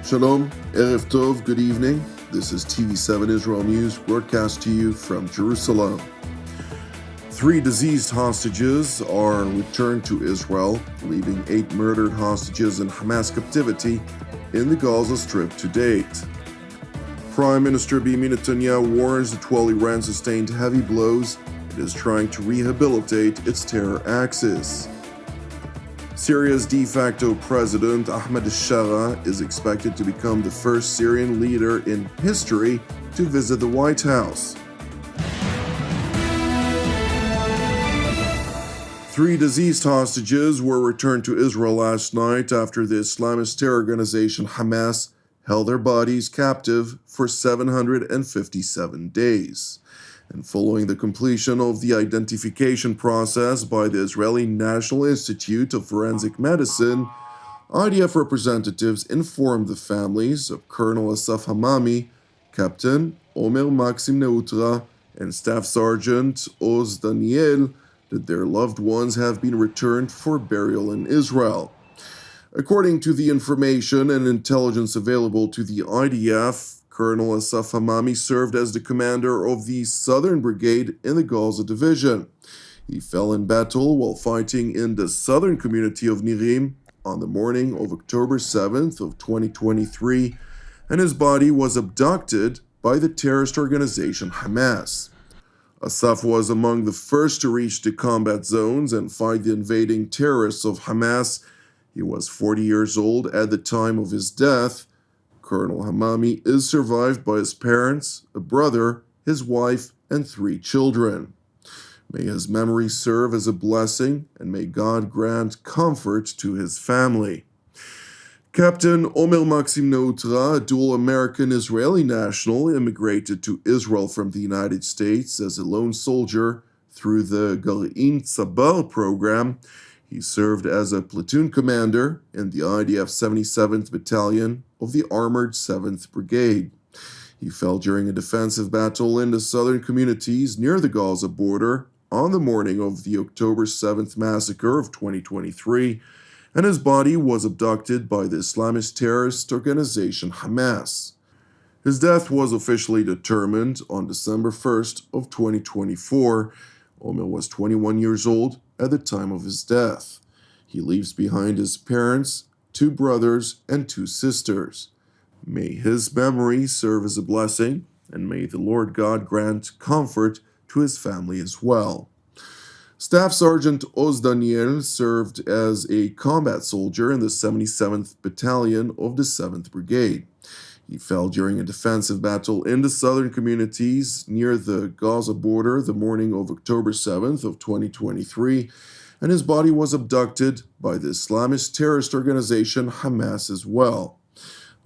Shalom, Erev Tov, good evening. This is TV7 Israel News, broadcast to you from Jerusalem. 3 diseased hostages are returned to Israel, leaving 8 murdered hostages in Hamas captivity in the Gaza Strip to date. Prime Minister Benjamin Netanyahu warns that while Iran sustained heavy blows, it is trying to rehabilitate its terror axis. Syria's de facto president, Ahmed al-Shara, is expected to become the first Syrian leader in history to visit the White House. 3 deceased hostages were returned to Israel last night after the Islamist terror organization Hamas held their bodies captive for 757 days. And following the completion of the identification process by the Israeli National Institute of Forensic Medicine, IDF representatives informed the families of Colonel Asaf Hamami, Captain Omer Maxim Neutra, and Staff Sergeant Oz Daniel that their loved ones have been returned for burial in Israel. According to the information and intelligence available to the IDF, Colonel Asaf Hamami served as the commander of the Southern Brigade in the Gaza Division. He fell in battle while fighting in the southern community of Nirim on the morning of October 7th of 2023, and his body was abducted by the terrorist organization Hamas. Asaf was among the first to reach the combat zones and fight the invading terrorists of Hamas. He was 40 years old at the time of his death. Colonel Hamami is survived by his parents, a brother, his wife, and 3 children. May his memory serve as a blessing, and may God grant comfort to his family. Captain Omer Maxim Neutra, a dual American-Israeli national, immigrated to Israel from the United States as a lone soldier through the Gar'in Tzabar program. He served as a platoon commander in the IDF 77th Battalion of the Armored 7th Brigade. He fell during a defensive battle in the southern communities near the Gaza border on the morning of the October 7th massacre of 2023, and his body was abducted by the Islamist terrorist organization Hamas. His death was officially determined on December 1st of 2024. Omer was 21 years old at the time of his death. He leaves behind his parents, 2 brothers, and 2 sisters. May his memory serve as a blessing, and may the Lord God grant comfort to his family as well. Staff Sergeant Oz Daniel served as a combat soldier in the 77th Battalion of the 7th Brigade. He fell during a defensive battle in the southern communities near the Gaza border the morning of October 7th of 2023, and his body was abducted by the Islamist terrorist organization Hamas as well.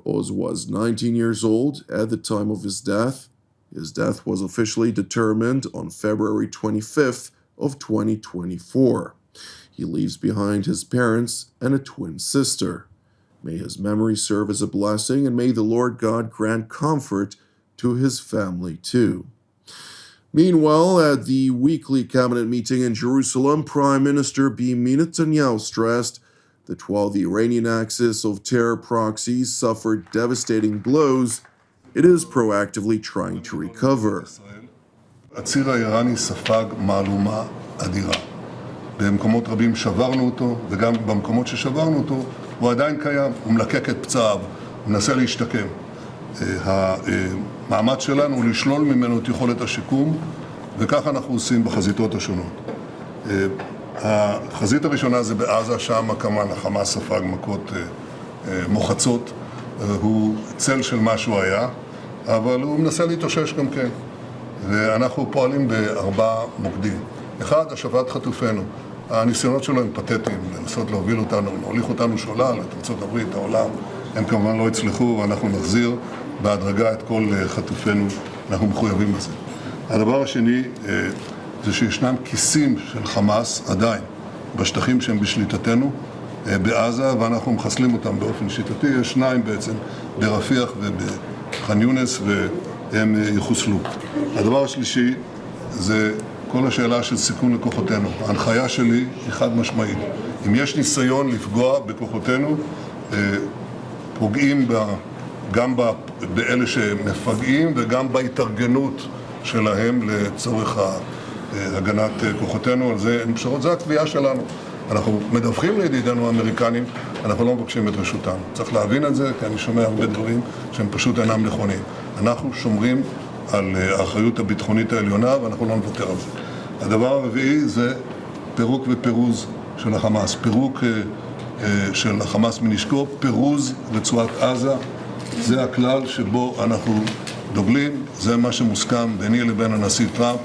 Oz was 19 years old at the time of his death. His death was officially determined on February 25th of 2024. He leaves behind his parents and a twin sister. May his memory serve as a blessing, and may the Lord God grant comfort to his family too. Meanwhile, at the weekly cabinet meeting in Jerusalem, Prime Minister Benjamin Netanyahu stressed that while the Iranian axis of terror proxies suffered devastating blows, it is proactively trying to recover. הציר האיראני ספג מהלומה אדירה. במקומות רבים שברנו אותו, וגם במקומות ששברנו אותו, הוא עדיין קיים, הוא מלקק את פצעיו, הוא מנסה להשתקם. המאמץ שלנו הוא לשלול ממנו את יכולת השיקום, וכך אנחנו עושים בחזיתות השונות. החזית הראשונה זה בעזה, שם כמובן החמאס ספג מכות מוחצות, הוא צל של מה שהוא היה, אבל הוא מנסה להתאושש גם כן. ואנחנו פועלים ב4 מוקדים. 1, השבת חטופינו. הניסיונות שלו הם פתטיים, לנסות להוביל אותנו, להוליך אותנו שולל, את ארצות הברית, העולם. הם כמובן לא הצליחו, ואנחנו נחזיר בהדרגה את כל חטופינו. אנחנו מחויבים לזה. הדבר השני זה שישנם כיסים של חמאס עדיין בשטחים שהם בשליטתנו בעזה, ואנחנו מחסלים אותם באופן שיטתי. יש 2 בעצם, ברפיח ובח'אן יונס, והם יחוסלו. הדבר השלישי זה כל השאלה של סיכון לכוחותינו. ההנחיה שלי היא חד משמעית. אם יש ניסיון לפגוע בכוחותינו, פוגעים גם באלה שמפגעים וגם בהתארגנות שלהם לצורך הגנת כוחותינו. על זה אין פשרות, זה הקביעה שלנו. אנחנו מדווחים לידידינו האמריקנים, אנחנו לא מבקשים את רשותם. צריך להבין את זה, כי אני שומע הרבה דברים שהם פשוט אינם נכונים. אנחנו שומרים על האחריות הביטחונית העליונה ואנחנו לא נוותר על זה. הדבר הרביעי זה פירוק ופירוז של החמאס. פירוק של החמאס מנשקו, פירוז רצועת עזה. זה הכלל שבו אנחנו דוגלים, זה מה שמוסכם ביני לבין הנשיא טראמפ,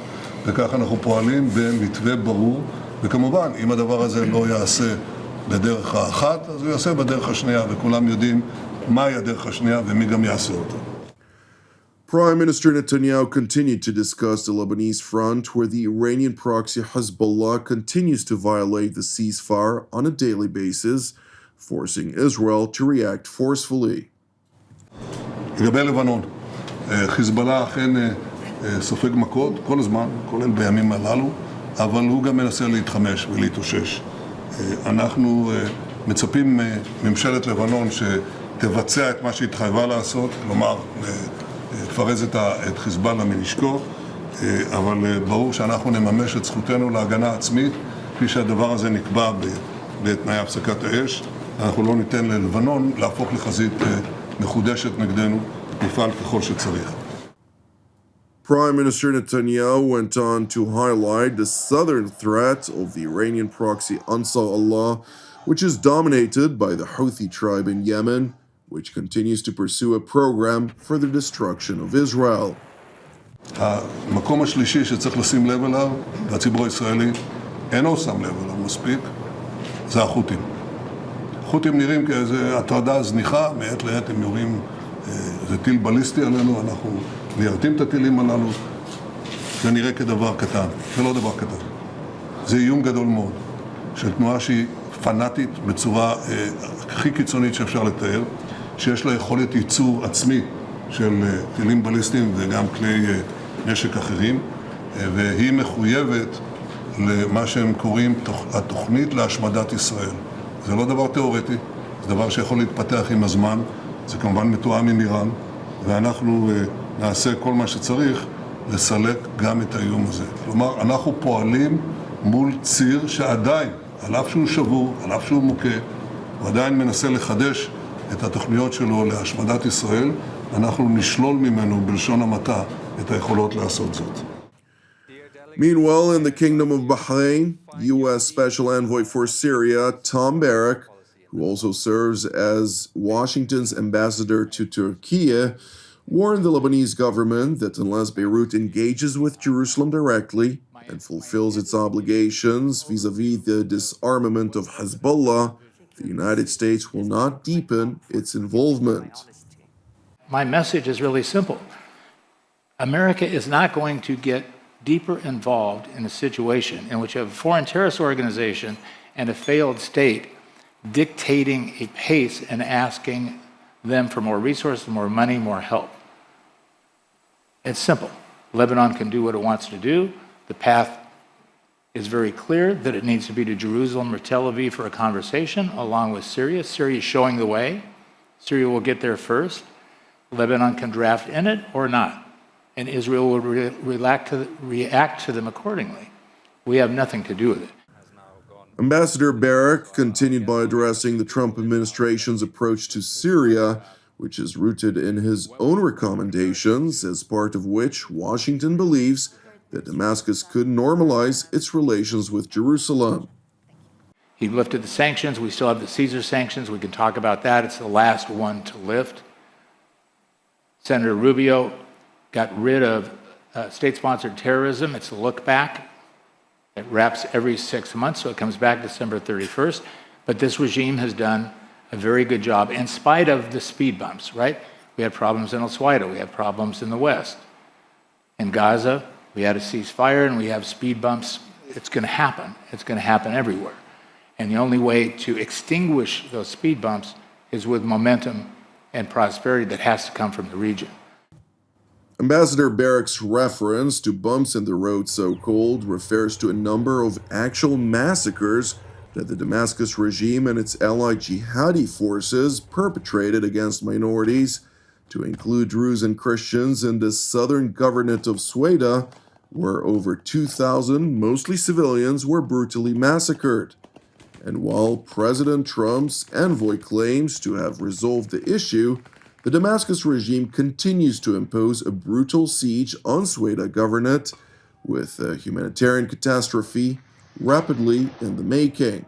וכך אנחנו פועלים במתווה ברור. וכמובן, אם הדבר הזה לא יעשה בדרך האחת, אז הוא יעשה בדרך השנייה, וכולם יודעים מהי הדרך השנייה ומי גם יעשה אותה. Prime Minister Netanyahu continued to discuss the Lebanese front, where the Iranian proxy Hezbollah continues to violate the ceasefire on a daily basis, forcing Israel to react forcefully. לגבי לבנון, חיזבאללה אכן סופג מכות כל הזמן, כולל בימים הללו, אבל הוא גם מנסה להתחמש ולהתאושש. אנחנו מצפים מממשלת לבנון שתבצע את מה שהתחייבה לעשות, כלומר לפרז את חיזבאללה מנשקו, אבל ברור שאנחנו נממש את זכותנו להגנה עצמית, כפי שהדבר הזה נקבע בתנאי הפסקת האש. אנחנו לא ניתן ללבנון להפוך לחזית מחודשת נגדנו, נפעל ככל שצריך. Prime Minister Netanyahu went on to highlight the southern threat of the Iranian proxy Ansar Allah, which is dominated by the Houthi tribe in Yemen, which continues to pursue a program for the destruction of Israel. המקום השלישי שצריך לשים לב אליו, והציבור הישראלי אינו שם לב אליו מספיק, זה החות'ים. החות'ים נראים כאיזו הטרדה זניחה, מעת לעת הם יורים איזה טיל בליסטי עלינו, אנחנו מיירטים את הטילים הללו, זה נראה כדבר קטן, זה לא דבר קטן. זה איום גדול מאוד, של תנועה שהיא פנאטית בצורה הכי קיצונית שאפשר לתאר, שיש לה יכולת ייצור עצמי של טילים בליסטיים וגם כלי נשק אחרים, והיא מחויבת למה שהם קוראים התוכנית להשמדת ישראל. זה לא דבר תיאורטי, זה דבר שיכול להתפתח עם הזמן, זה כמובן מתואם עם איראן, ואנחנו נעשה כל מה שצריך לסלק גם את האיום הזה. כלומר, אנחנו פועלים מול ציר שעדיין, על אף שהוא שבור, על אף שהוא מוכה, הוא עדיין מנסה לחדש את התוכניות שלו להשמדת ישראל, אנחנו נשלול ממנו בלשון המעטה את היכולות לעשות זאת. Meanwhile, in the Kingdom of Bahrain, U.S. Special Envoy for Syria, Tom Barrack, who also serves as Washington's ambassador to Turkey, warned the Lebanese government that unless Beirut engages with Jerusalem directly and fulfills its obligations vis-à-vis the disarmament of Hezbollah, the United States will not deepen its involvement. My message is really simple. America is not going to get deeper involved in a situation in which you have a foreign terrorist organization and a failed state dictating a pace and asking them for more resources, more money, more help. It's simple. Lebanon can do what it wants to do. The path is very clear that it needs to be to Jerusalem or Tel Aviv for a conversation, along with Syria. Syria is showing the way. Syria will get there first. Lebanon can draft in it or not. And Israel will react to them accordingly. We have nothing to do with it. Ambassador Barrack continued by addressing the Trump administration's approach to Syria, which is rooted in his own recommendations, as part of which Washington believes that Damascus could normalize its relations with Jerusalem. He lifted the sanctions. We still have the Caesar sanctions. We can talk about that. It's the last one to lift. Senator Rubio got rid of state-sponsored terrorism. It's a look back. It wraps every 6 months, so it comes back December 31st. But this regime has done a very good job, in spite of the speed bumps, right? We had problems in Al-Swaida. We had problems in the West. In Gaza, we had a ceasefire, and we have speed bumps. It's going to happen. It's going to happen everywhere. And the only way to extinguish those speed bumps is with momentum and prosperity that has to come from the region. Ambassador Barrack's reference to bumps in the road, so-called, refers to a number of actual massacres that the Damascus regime and its allied jihadi forces perpetrated against minorities, to include Druze and Christians in the southern governorate of Seuraa, where over 2,000, mostly civilians, were brutally massacred. And while President Trump's envoy claims to have resolved the issue, the Damascus regime continues to impose a brutal siege on Seuraa governorate, with a humanitarian catastrophe rapidly in the making.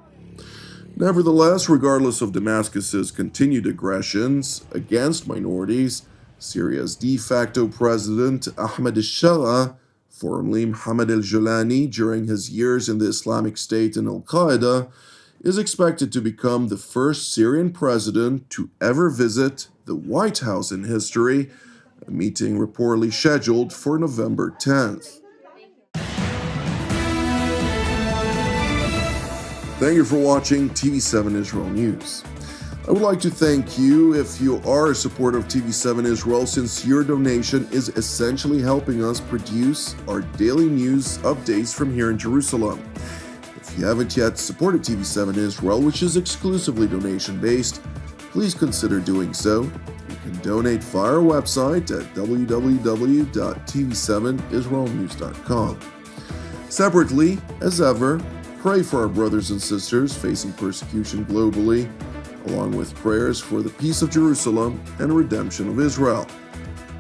Nevertheless, regardless of Damascus's continued aggressions against minorities, Syria's de facto president Ahmed al-Shara, formerly Mohammed al-Julani during his years in the Islamic State and Al-Qaeda, is expected to become the first Syrian president to ever visit the White House in history, a meeting reportedly scheduled for November 10th. Thank you for watching TV7 Israel News. I would like to thank you if you are a supporter of TV7 Israel, since your donation is essentially helping us produce our daily news updates from here in Jerusalem. If you haven't yet supported TV7 Israel, which is exclusively donation-based, please consider doing so. You can donate via our website at www.tv7israelnews.com. Separately, as ever, pray for our brothers and sisters facing persecution globally, along with prayers for the peace of Jerusalem and redemption of Israel.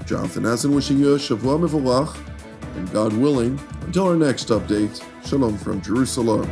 Jonathan Hessen wishing you a Shavua Mevorach, and God willing, until our next update, Shalom from Jerusalem.